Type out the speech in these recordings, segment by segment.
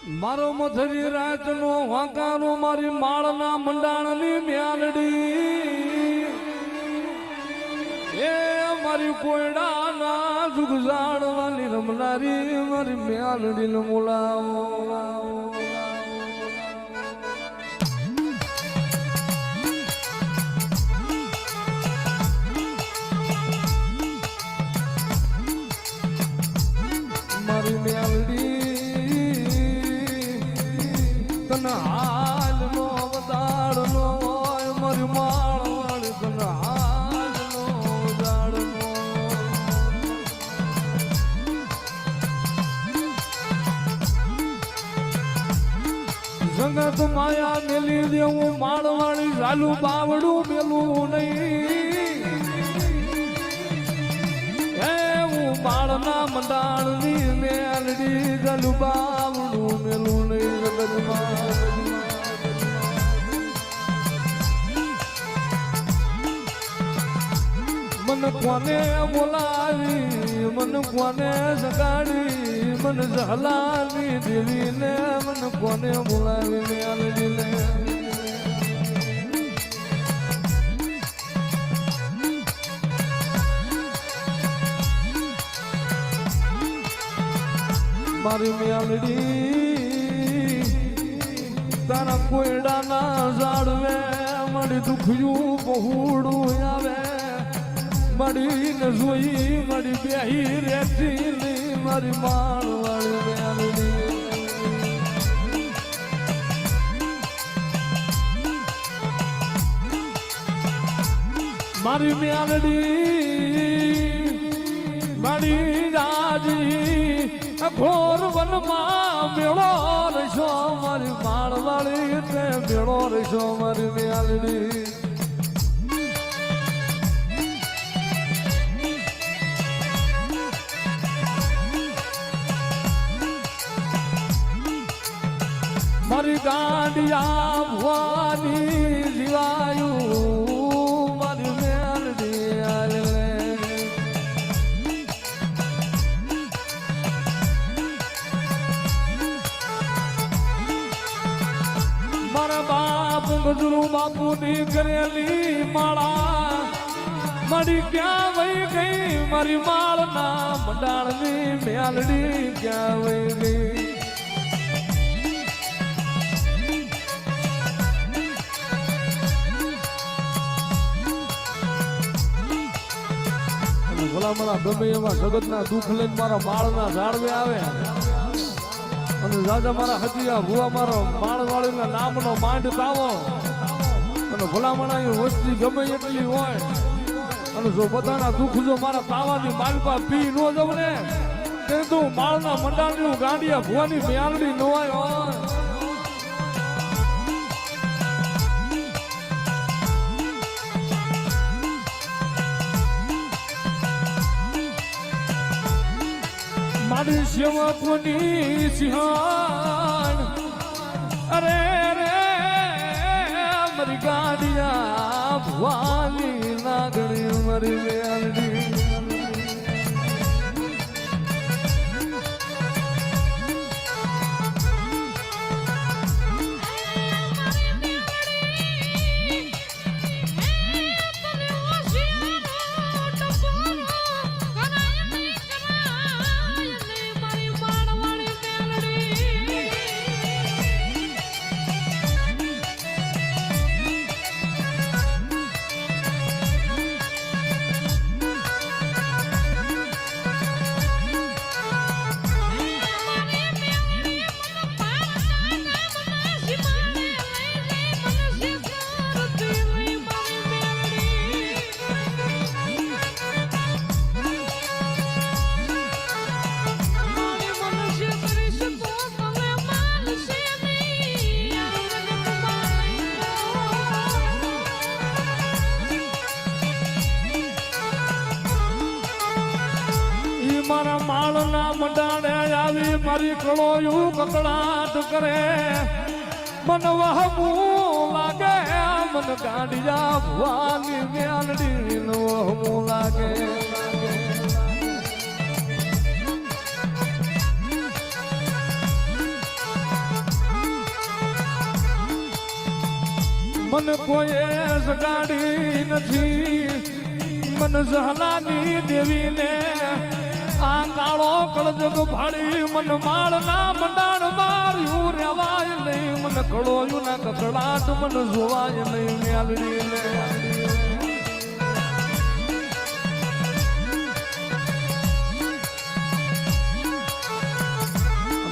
મારો મથરી રાત નો વાંકાનો મારી માળના મંડાણની મ્યાલડી એ મારી કોયડાના જુગજાડવાની રમનારી મારી મ્યાલડી ને બોલાવો મારી મ્યાલડી હાલ નો વદાડ નો મારી માળ વાળી તને હાલ નો વદાડ નો જગત માયા મેલી દેવું માળ વાળી ઝાલુ બાવડું મેલું નહીં હું માળના મંડાણની મેલડી ઝાલુ બાવડું મેલું નહીં મન કોને બોલાવી મન કોને સગાડી મન ઝહલાવી દેવીને મન કોને બોલાવી મેલડીને મારી મેલડી તારા કોયડાના ઝાડવે મળી દુખ્યું બહુડું આવે મડીને જોઈ મળી બેહી રેતી મારી માળ વાળી મેલડી મારી મેલડી મારી રાજી ઘોર વનમાં મેળો રહેશો મારી માળ વાળી તે મેળો રહેશો મારી મેલડી મારી ગાંડિયા ભવાની જીવાયું મારી મેલડી આલે મારા બાપ ગજરું બાપુ ની કરેલી માળા મારી ક્યાં વહી ગઈ મારી માળના મંડાણની મેલડી ક્યાં વહી ગઈ ભલામણા ગમે એવા જગતના દુઃખ લઈને મારા માળના ઝાડવે આવે અને રાજા મારા હજીયા ભુવા મારો માળ વાળીના નામનો માંડ તાવો અને ભલામણા એ વસ્તી ગમે એટલી હોય અને જો બધાના દુઃખ જો મારા તાવાની માલપા પી ન જવું ને તે તું માળના મંડાણની ગાંડિયા ભુવાની મ્યાલડી ન હોય મારી સેવકની સિંહાણ અરે રે મારી ગાડિયા ભવાની લાગણી મારી મેલડી મારા માળના મંડાણે આવી મારી કળોયું કકડાટ કરે મન વહમું લાગે મન ગાંડિયા ભવાની મેલડી વહમું લાગે મને કોઈ સગાડી નથી મન ઝહલાની દેવીને આ કાળો કળજગ ભાડી મન માળના મંડાણ માર્યું રેવાય નહીં મને કળોયું ના કકડાટ મન જોવાય નહીં મ્યાલડીને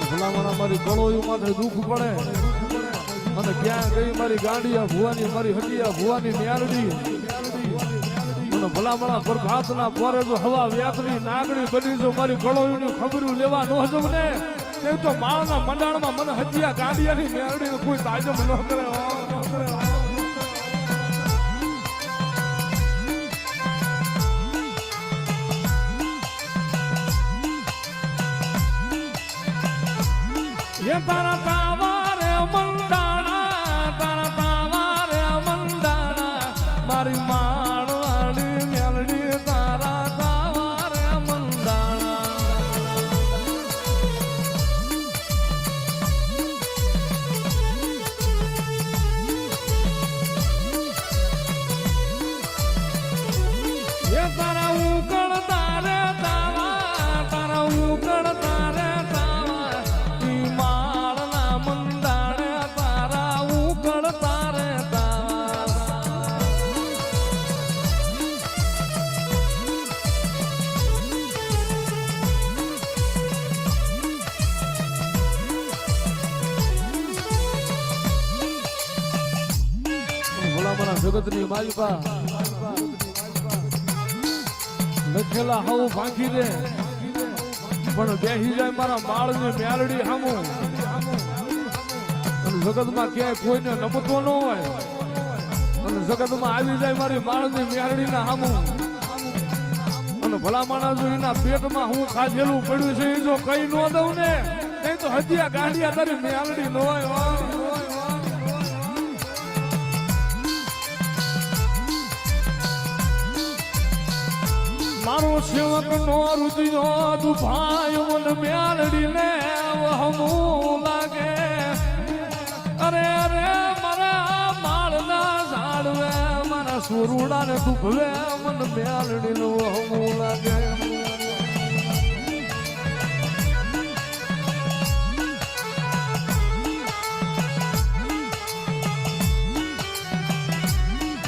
ભલામણા મારી કળોયું માથે દુઃખ પડે અને ક્યાં ગઈ મારી ગાંડિયા ભુવાની મારી હટિયા ભુવાની મ્યાલડી ભલામણા પ્રભાતના પોરે જો હવા વ્યાકરી નાગડી બની જો મારી ગળોની ખબરું લેવા ન જવું ને તે તો માળના મંડાણમાં મને હજીયા ગાંડિયાની મેરડીને કોઈ તાજમ ન કરે એ તારા તાવારે મંડાણા તારા તાવારે મંડાણા મારી જગતની માલિકા લખેલા હાવ ભાંગી દે પણ બેહી જાય મારા માળની મ્યાલડી હામું અને જગતમાં ક્યાંય કોઈને નમતો ન હોય અને જગતમાં આવી જાય મારી માળની મ્યાલડીના હામું અને ભલા માણસ એના પેટમાં હું ખાધેલું પડ્યું છે એ જો કઈ ન દઉં ને નહીં તો હજીયા ગાંડિયા તારી મ્યાલડી ન હોય મારો સેવક નો રુદિયો દુભાયો મન મ્યાલડી ને હમું લાગે અરે અરે મારા માળના ઝાડવે મારા સુરુડા ને દુભવે મન મ્યાલડી નો હમું લાગે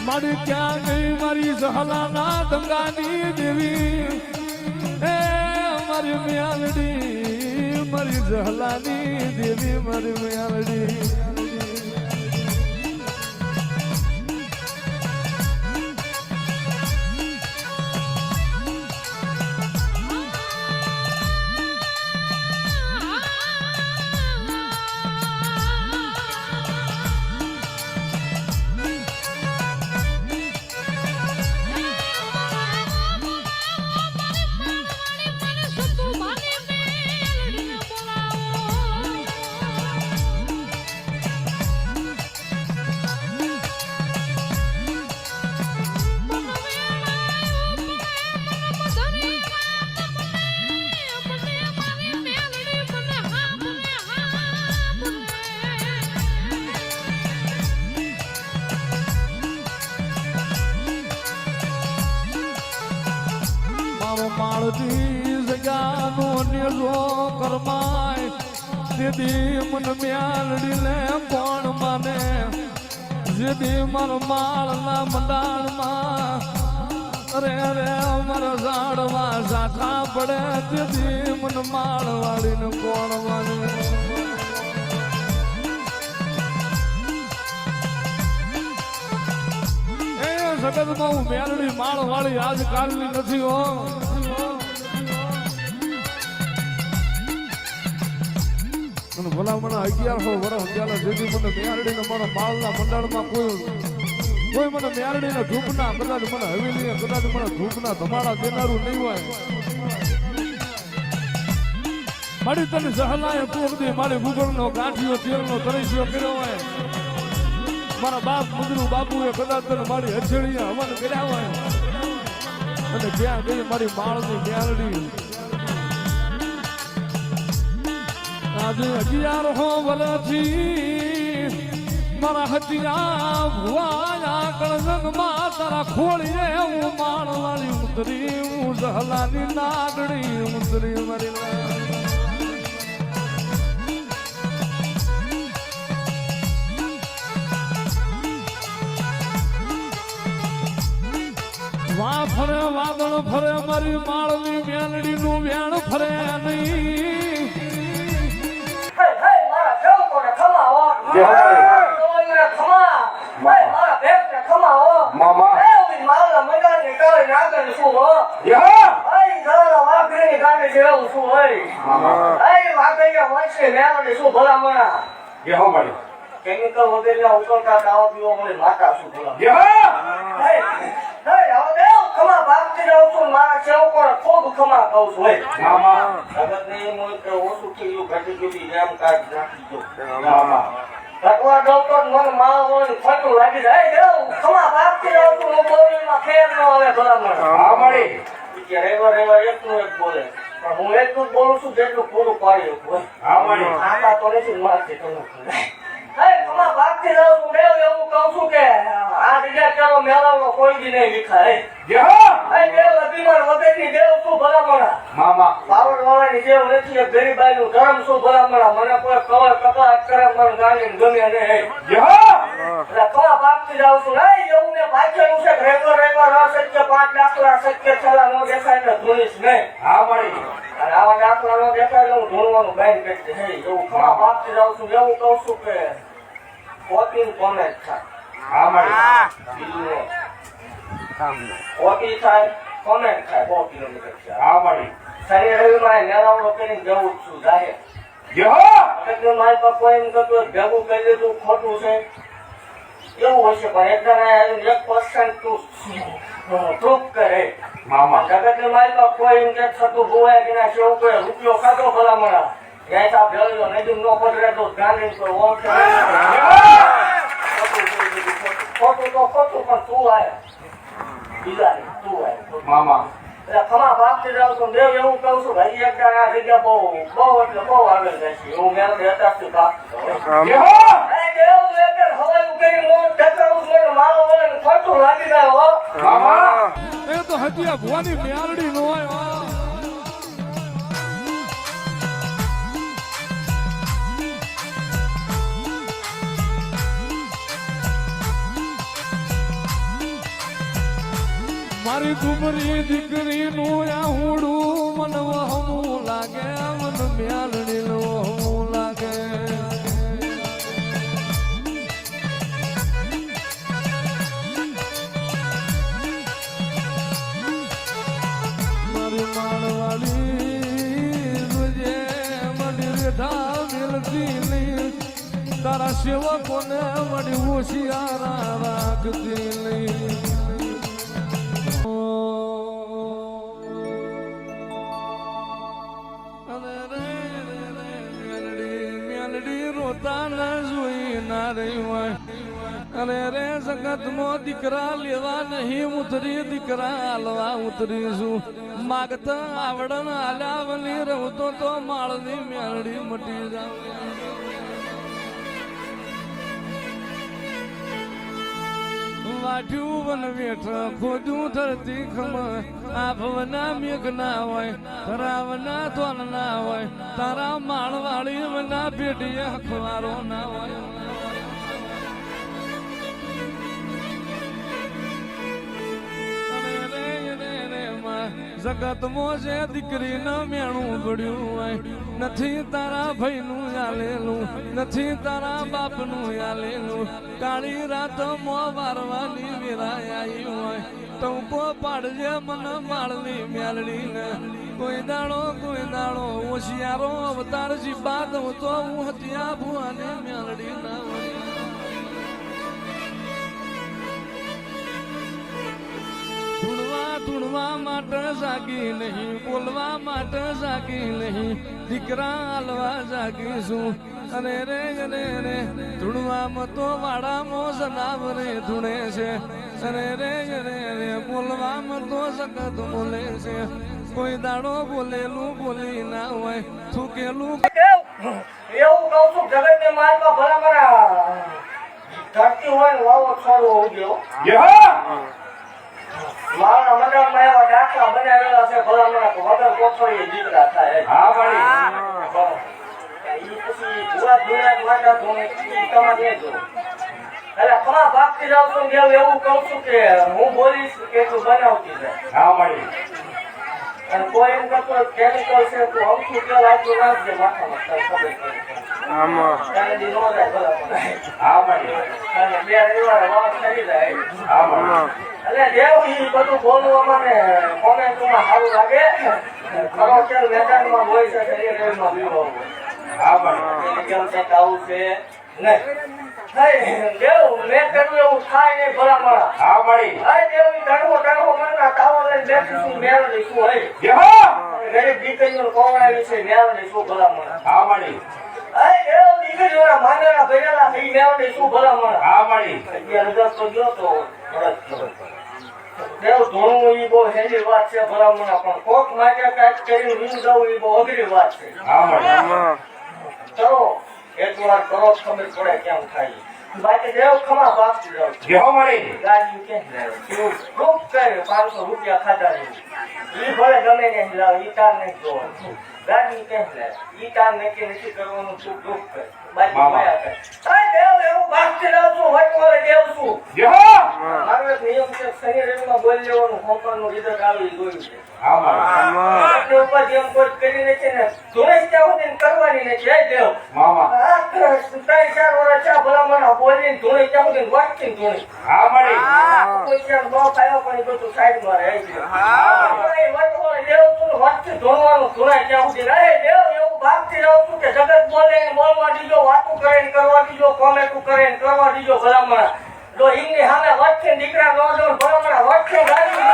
મારી ક્યાં ગઈ મારી ઝહલાના દંગાની દેવી એ મારી મ્યાલડી મારી ઝહલાની દેવી મારી મ્યાલડી માળતી જગાનો નિર્જો કરમાય જેદી મન મ્યાલડી લે કોણ માને જેદી મારો માળના મંડાણમાં અરે અરે મારા ઝાડમાં ઝાખા પડે જેદી મન માળવાળીને કોણ માને જગતમાં હું મેલડી માળવાળી આજકાલની નથી હો અને ભલામણા 1100 વર્ષ પહેલા જેથી મને મેલડીને મારા માળના મંડળમાં કોઈ મને મેલડીને ધૂપના કદાચ મને હવેલીએ કદાચ મને ધૂપના ધમાડા દેનારું નહીં હોય મારી તને સહલાએ પૂરતી મારી ગુગળનો ગાંઠિયો તેલનો તરસ્યો કર્યો હોય મારા બાપ મુદરું બાપુએ કદાચ તને મારી હથેળીએ હવન કર્યા હોય અને ક્યાં ગઈ મારી માળની મેલડી આજે 1100 વર્ષથી મારા હતિયા ભુવાયા કળજંગમાં તારા ખોળીએ હું માણવાળી ઉતરી હું જહલાની નાગડી ઉતરી મારી વા ફરે વાદળ ફરે મારી માળની મેલડી નું વેણ ફરે નહીં મારા સેવકોને ખમાવો તોયને ખમા મારા ભેટને ખમાવો મામા એ મારા મજાની કાળી નાગણી શું હો યહા એ ઘરના વાઘની ગાડી જેવું શું હોય મામા એ વાઘૈયા વંશની મેલડી શું ભલામણા યહા મારી કેમિકલ વગેરેના ઉકળતા દાવા પીવા મળે માતા શું ભલા યહા ખમા ભાગતી જાઉં છું મારા સેવકોને ખૂબ ખમા કહું છું મામા જગતને એમ હોય કે ઓછું થયું ઘટી ગયું એમ કાઢ નાખી દો મામા ભગવાન ડોક્ટર મને માળવાનું ખોટું લાગી જાય દેવ ખમા ભાગતી જાઉં છું હું બોલીમાં ફેર ન આવે ભલામણ હા મારી કે રેવા એકનું એક બોલે પણ હું એટલું જ બોલું છું જેટલું પૂરું પાડી હોય હા મારી આમાં તો નથી મારતી તમને ખમા ભાગતી જાઉં છું દેવ એવું કહું છું કે આ જગ્યા ચાલો મેળાનો કોઈ દી નહીં વિખાય યહા દેવ અભિમાન વગરની દેવ શું ભલામણા મામા બાવળ વાળાની જેવ નથી એક ગરીબાઈ નું ધર્મ શું ભલામણા મને કોઈ કવર કકડાટ કરે મને ગાંધી ગમે નહીં યહા એટલે કવા ભાગતી જાઉં છું નહીં એવું ને પાછળનું છે રેગર અશક્ય 5 દાખલા શક્ય છેલ્લા ન દેખાય એટલે ધૂણીશ નહીં હા મારી અને આવા દાખલા ન દેખાય એટલે હું ધૂણવાનું બંધ કરી દે એવું કવા ભાગતી જાઉં છું એવું કહું છું કે કોપી કોમેન્ટ થાય હા મારી બીજું કોપી થાય કોમેન્ટ થાય 100 કિલોમીટર છે હા મારી શનિ રવિમાં મેળાવડો કરીને જવું જ છું જાહેર યહા એટલે મારી પાસે કોઈ એમ કરતું ભેગું કરી લીધું ખોટું છે એવું હશે પણ એકદમ 1% પ્રૂફ કરે મામા જગતને મારી પાસે કોઈ એમ કે થતું ગોવાય કે ના કેવું કોઈ રૂપિયો ખાધો ભલામણા જ્યાં ભેળ્યો નદી નો પધરે તો ગાંધી કોઈ ઓળખે ખોટું તો ખોટું પણ તું આય બીજા તું આય મામા એટલે ખમા ભાગતી જાઉં છું દેવ એવું કહું છું ભાઈ એક આ જગ્યા બહુ એટલે બહુ આગળ જાય છે એવું મેં અત્યારથી ભાગતો યહા દેવ એક હવાયું કરી મોત ઢકાવું છું મારો વળે ખોટું લાગી જાય હો મામા એ તો હતિયા ભુવાની મેલડી નો હોય મારી ગુમરી દીકરી નું આહુડું મન વહમું લાગે મન મ્યાલડી નું વહમું લાગે મારી માળવાળી રોજે મળી રેઠા મેલતી નહીં તારા સેવકોને મળી હોશિયારા રાખતી નહીં અરે રે જગત માં દીકરા લેવા નહીં ઉતરી દીકરા હાલવા ઉતરીશું માગતા આવડન આલાવની રહું તો માળની મેલડી મટી જાવ વાટ્યું વન વેઠ ખોજું ધરતી ખમ આભવના મેઘ ના હોય ખરાવના ધોન ના હોય તારા માળવાળી વના પેટીએ અખવારો ના હોય જગત મોજે દીકરી ન મેણું પડ્યું હોય નથી તારા ભાઈ નું આલેલું નથી તારા બાપ નું આલેલું કાળી રાત મો વારવાની વેરાય આવી હોય ટંકો પાડજે મન માળની મેલડી ને કોઈ દાડો હોશિયારો અવતાર જીબા દઉં તો હું હત્યા ભુવાની મેલડી ના હોય ધૂણવા માટે જાગી નહીં બોલવા માટે જાગી નહીં દીકરા હાલવા જાગીશું અને રે ધૂણવામાં તો વાડામાં જનાવરે ધૂણે છે અને રે બોલવામાં તો સખત બોલે છે કોઈ દાડો બોલેલું બોલી ના હોય થૂકેલું એવું કહું છું જગત ને માર્ગમાં ભલામણા ધરતી હોય ને વાવો છોડવો ઉગ્યો યહ મારા મંડળમાં એવા દાખલા બનાવેલા છે ભલામણા કે વગર કોથળીએ દીકરા થાય હા મારી ઈ પછી ભુવા ધુણાટ માતા ધોણે ઈ તમારે નહીં જોવું. એટલે ખમા ભાગતી જાવ છું ને એવું કહું છું કે હું બોલીશ કે તું બનાવતી જાય હા મારી અને કોઈ એમ કરતો કેમિકલ છે તું અમથું તેલ આટલું નાખજે માથામાં તને ખબર પડે ત્યારે દી નો જાય ભલામણ હા મારી અને બે રવિવારે વાવ થઈ જાય હા મારી એટલે દેવ ઈ બધું બોલવું અમારે કોમેન્ટમાં સારું લાગે ખરો તેલ મેદાનમાં હોય છે શરીર રેલમાં પીવો હા મારી કેમ છે કે આવું છે નહીં દેવ મેં કર્યું એવું થાય નહીં ભલામણ હા મારી અરે દેવ ઈ ટણવો મનના તાવો લઈને બેઠી છું મેળ લઈશું હોય યહ ગરીબ દીકરીઓને કોવડાવી છે મેળ લઈશું ભલામણ હા મારી અરે દેવ દીકરીઓના માંડેલા ભરેલા થઈ મેળ લઈશું ભલામણ હા મારી 11,000 તો ગયો તો દેવ ધોળું ઈ બહુ હેલી વાત છે ભલામણ પણ કોક માટે કાંઈક કરીને વીણ જવું ઈ બહુ અઘરી વાત છે હા મારી કરો એકવાર કરો ખબર પડે કેમ થાય બાકી દેવ ખમા ભાગતી જાવ યહ મારી ગાડી કેમ લાવે તું રૂપ કરે 500 રૂપિયા ખાતા નહીં ઈ ભલે ગમે ને લાવ ઈ તાર નહીં જોવાનું ગાડી કેમ લાવે ઈ તાર નથી કરવાનું તું રૂપ કર બાકી માયા કર અરે દેવ એવું ભાગતી જાવ છું હોય દેવ છું યહ મારો એક નિયમ છે શનિ રવિમાં બોલી લેવાનું હોમપરનું રિઝલ્ટ આવી જોયું છે હા મારી એટલે ઉપર જેમ કોઈ કરી નથી ને ધોળેશ ત્યાં સુધી કરવાની નથી જય દેવ મામા 3-4 વર્ષ ચા ભલામણ બોલીને ધોળે ત્યાં સુધી વાંચતી ધોળે હા મારી કોઈ ત્યાં બહુ ખાયો પણ એ બધું સાઈડમાં રહે છે દેવ તું વાંચતી ધોળવાનું ધોળાય ત્યાં સુધી રહે દેવ એવું ભાગતી રહું છું કે જગત બોલે ને બોલવા દીજો વાતું કરે ને કરવા દીજો કોમેન્ટું કરે ને કરવા દીજો ભલામણ જો ઈની સામે વચ્ચે દીકરા નો જો ભલામણ વચ્ચે ગાડી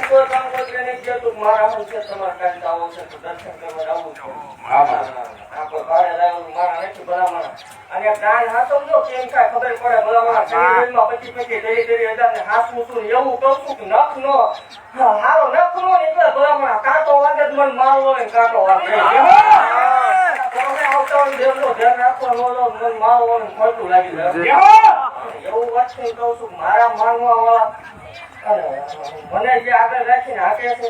કોઈ કામ કોઈ નહીં જતું મારા હું છે તમારે કાંઈ આવો છે તો દર્શન કરવા આવું છું હા મારી આપણે ભાડે લાવવાનું મારા નથી ભલામણ અને પ્રાણ હાથમજો કેમ થાય ખબર પડે ભલામણ શરીરમાં પછી ધીરે ને હાસવું છું એવું કહું છું કે નખ નો હારો નખ નો નીકળે ભલામણ કાંટો વાગે જ મને મારવો ને કાંટો વાગે આવતા હોય દેવનો ધ્યાન રાખવા નો મને મારવો ને ખોટું લાગી જાય યહ એવું વાત કહું છું મારા માનવા વાળા મને જે આગળ રાખીને હાકે છે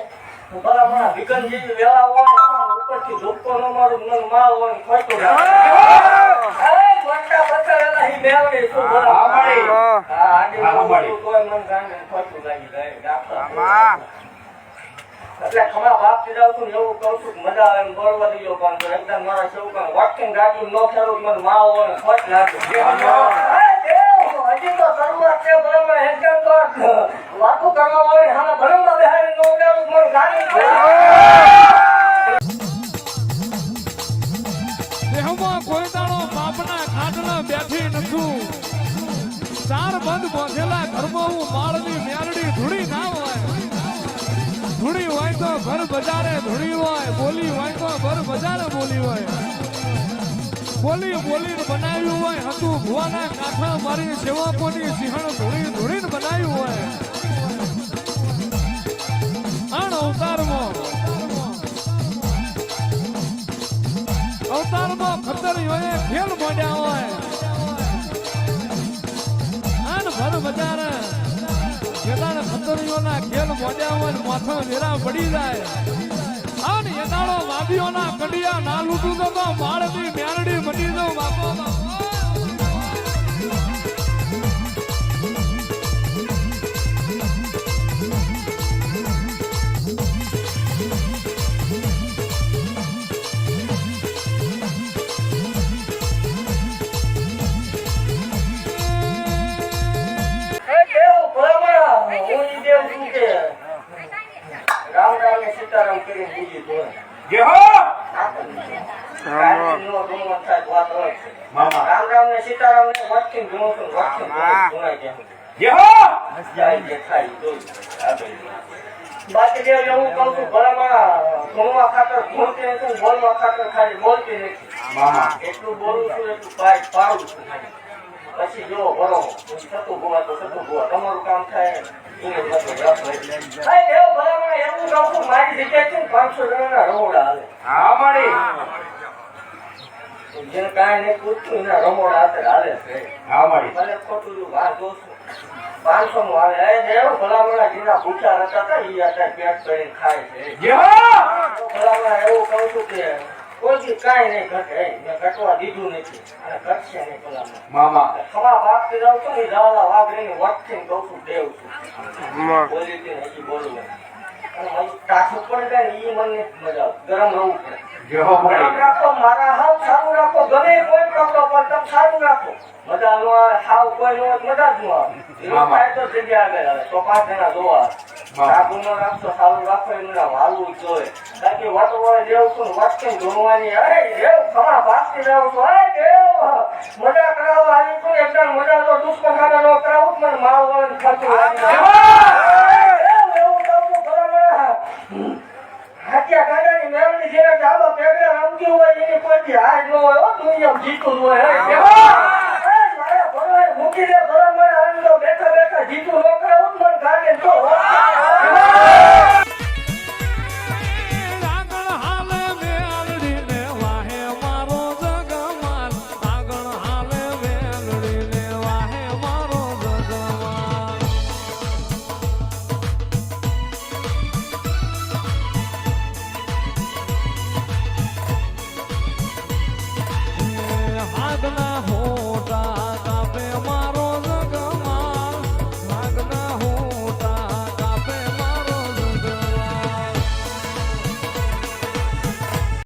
ભલામણ વિગન જેવી વેલા હોય ઉપરથી ધોકો ન મારું મને માર હોય ને ખોટું લાગે મોટા બચાવેલા હી મેળવી શું ભલામણ હા આજે કોઈ મન ગાંડે ખોટું લાગી જાય ડાક્ટર એટલે ખમા બાપ જાવ છું એવું કહું છું મજા આવે એમ બોલવા દીજો પણ એકદમ મારા સેવું પણ વોકિંગ ગાડી નો ખેડૂત મને માવો હોય ને ખોટ લાગે હજી તો શરૂઆત છે બરાબર એકદમ તો વાતો કરવા વાળી હા બરાબર બેહાડી નો ઉડાડું મને ગાડી દેહમાં કોઈ દાડો બાપના ખાટલા બેઠી નથું ચાર બંધ બાંધેલા ઘરમાં હું માળની મેરડી ધૂળી ના હોય ધૂળી હોય તો ઘર બજારે ધૂળી હોય બોલી હોય તો ઘર બજારે બોલી હોય બોલીને બનાવ્યું હોય હતું ભુવાના કાંઠા મારી સેવકોની સિંહણ ધૂળીને બનાવ્યું હોય આણ અવતારમાં ખતરીઓએ ખેલ મોડ્યા હોય આન ભર બજારે ખેલાને ખતરીઓના ખેલ મોડ્યા હોય માથો વેરા પડી જાય આને એનાળો વાદીઓના કડિયા ના લૂટું તો માળની મેરડી મટી દો બાપો સીતારામ કરીને બીજી ધોરણ મામા રામ રામ ને સીતારામ ને વચ્ચે ગુણો છું વચ્ચે બાકી જે એવું કહું છું ભલામાં ગુણવા ખાતર ભૂલતી નથી બોલવા ખાતર ખાલી બોલતી નથી મામા એટલું બોલું છું એટલું પાડું છું પછી જો ભલો સતું ભૂવા તો સતું ભૂવા તમારું કામ થાય એવું કહું છું મારી જગ્યા છે 500 જણાના રહોડા હાલે હા મારી જેને કાંઈ નહીં પૂછતું એના રમોડા હાથે હાલે છે હા મારી ભલે ખોટું છું, બહાર જોશું 500 નું આવે એ દેવ ભલામણા જેના ભૂખ્યા હતા હતા ઈ અત્યારે પેટ ભરીને ખાય છે જય હો! તો ભલામણા એવું કહું છું કે કોઈ કાંઈ નહીં ઘટે મેં ઘટવા દીધું નથી અને ઘટશે નહીં ભલામણા મામા ખવા ભાગતી જાઉં છું ને જાવા વાગડીને વટથી કહું છું દેવ છું બોલી હતી ને હજી બોલું નહીં અને મારું ટાઢું પડી જાય ને ઈ મને નથી મજા આવે ગરમ રહેવું પડે જય હો ગરમ મારી રાખો મારા હાવ સારું રાખો ગમે કોઈ પકડો પણ તમે સારું રાખો મજા નો આવે હાવ કોઈ નો હોય તો મજા જ નો આવે એવું થાય તો જગ્યા આગળ આવે તો 5 જણા જોવા સારું નો રાખશો સારું રાખો એનું નામ હાલવું જ જોઈએ બાકી વાતો વળે દેવ છું વાટકી જોવાની અરે દેવ ખમા ભાગતી જાઉં છું અરે દેવ મજા કરાવવા આવી છું એકદમ મજા તો દુશ્મન સામે નો કરાવું જ મને માળ વળે ખર્ચું લાગી દેવ એવું કહું છું બરાબર હાથિયા કાંડાની મેળની જેને ડાબો પેગડે રમતી હોય એની કોઈ હાર ન હોય હો દુનિયા જીતું હોય હે મારા ભરોએ મૂકી દે ભલા મને આનંદો બેઠા બેઠા જીતું ન